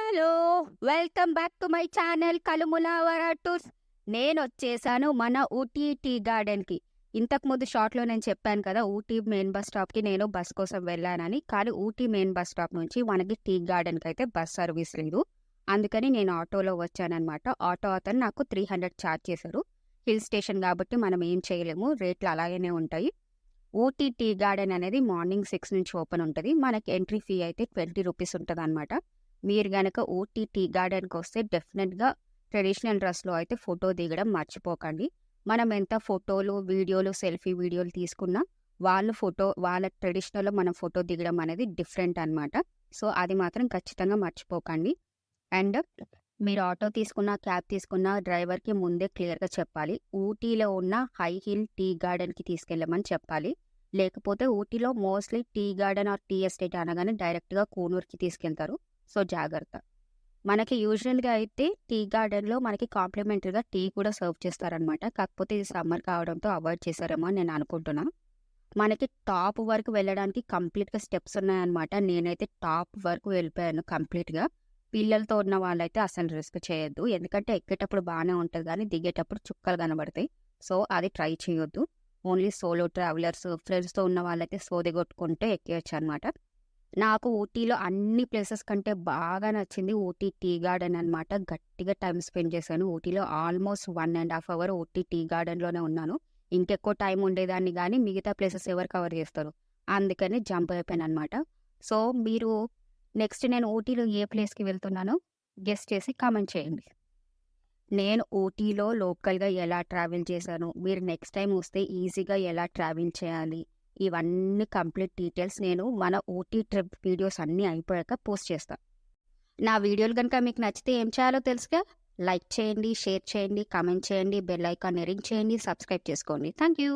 Hello! Welcome back to my channel కలుములావర tours. నేనొచ్చేసాను మన ఊటీ టీ గార్డెన్‌కి. ఇంతకుముందు షార్ట్‌లో నేను చెప్పాను కదా! ఊటీ మెయిన్ బస్ స్టాప్‌కి నేను బస్ కోసం వెళ్ళానని. కానీ ఊటీ మెయిన్ బస్ స్టాప్ నుంచి మనకి టీ గార్డెన్‌కైతే బస్ సర్వీస్ లేదు. అందుకని నేను ఆటోలో వచ్చాననమాట. ఆటో అతను నాకు 300 ఛార్జ్ చేశారు. హిల్ స్టేషన్ కాబట్టి మనం ఏం చేయలేము. రేట్లు అలాగనే ఉంటాయి. ఊటీ టీ గార్డెన్ అనేది మార్నింగ్ 6 నుంచి ఓపెన్ ఉంటది. మనకి ఎంట్రీ ఫీ అయితే 20 రూపీస్ ఉంటదనమాట. మీరు గనక ఊటీ టీ గార్డెన్‌కి వస్తే డెఫినెట్‌గా ట్రెడిషనల్ డ్రెస్‌లో అయితే ఫోటో దిగడం మర్చిపోకండి. మనం ఎంత ఫోటోలు, వీడియోలు, సెల్ఫీ వీడియోలు తీసుకున్నా వాళ్ళ ట్రెడిషనల్‌లో మనం ఫోటో దిగడం అనేది డిఫరెంట్ అనమాట. సో, అది మాత్రం ఖచ్చితంగా మర్చిపోకండి. అండ్ మీరు ఆటో తీసుకున్నా, క్యాబ్ తీసుకున్నా డ్రైవర్‌కి ముందే క్లియర్‌గా చెప్పాలి. ఊటీలో ఉన్న హై హిల్ టీ గార్డెన్‌కి తీసుకెళ్ళమని చెప్పాలి. లేకపోతే ఊటీలో mostly tea garden or tea estate అనగానే డైరెక్ట్‌గా కూనూర్‌కి తీసుకెళ్తారు. సో, జాగ్రత్త. మనకి యూజువల్‌గా అయితే టీ గార్డెన్‌లో మనకి కాంప్లిమెంటరీగా టీ కూడా సర్వ్ చేస్తారనమాట. కాకపోతే ఇది సమ్మర్ కావడంతో అవాయిడ్ చేశారేమో అని నేను అనుకుంటున్నా. మనకి టాప్ వరకు వెళ్ళడానికి కంప్లీట్‌గా స్టెప్స్ ఉన్నాయన్నమాట. నేనైతే టాప్ వరకు వెళ్ళిపోయాను కంప్లీట్‌గా. పిల్లలతో ఉన్న వాళ్ళైతే అసలు రిస్క్ చేయొద్దు. ఎందుకంటే ఎక్కేటప్పుడు బానే ఉంటది గానీ, దిగేటప్పుడు చుక్కలు కనబడతాయి. సో, అది ట్రై చేయొద్దు. ఓన్లీ సోలో ట్రావెలర్స్, ఫ్రెండ్స్‌తో ఉన్న వాళ్ళైతే సోదెగొట్టుకుంటే ఎక్కేయొచ్చనమాట. నాకు ఊటీలో అన్ని ప్లేసెస్ కంటే బాగా నచ్చింది ఊటీ టీ గార్డెన్ అనమాట. గట్టిగా టైమ్ స్పెండ్ చేశాను. ఊటీలో ఆల్మోస్ట్ 1½ అవర్ ఊటీ టీ గార్డెన్‌లోనే ఉన్నాను. ఇంకెక్కువ టైం ఉండేదాన్ని గానీ, మిగతా ప్లేసెస్ ఎవరు కవర్ చేస్తారు? అందుకని జంప్ అయిపోయాననమాట. సో, మీరు నెక్స్ట్ నేను ఊటీలో ఏ ప్లేస్‌కి వెళ్తున్నానో గెస్ చేసి కామెంట్ చేయండి. నేను ఊటీలో లోకల్‌గా ఎలా ట్రావెల్ చేశాను, మీరు నెక్స్ట్ టైమ్ వస్తే ఈజీగా ఎలా ట్రావెల్ చేయాలి, ఇవన్నీ కంప్లీట్ డీటెయిల్స్ నేను మన ఊటీ ట్రిప్ వీడియోస్ అన్నీ అయిపోయాక పోస్ట్ చేస్తా. నా వీడియోలు గనుక మీకు నచ్చితే ఏం చేయాలో తెలుసుగా? లైక్ చేయండి, షేర్ చేయండి, కామెంట్ చేయండి, బెల్ ఐకాన్ రింగ్ చేయండి, సబ్స్క్రైబ్ చేసుకోండి. Thank you.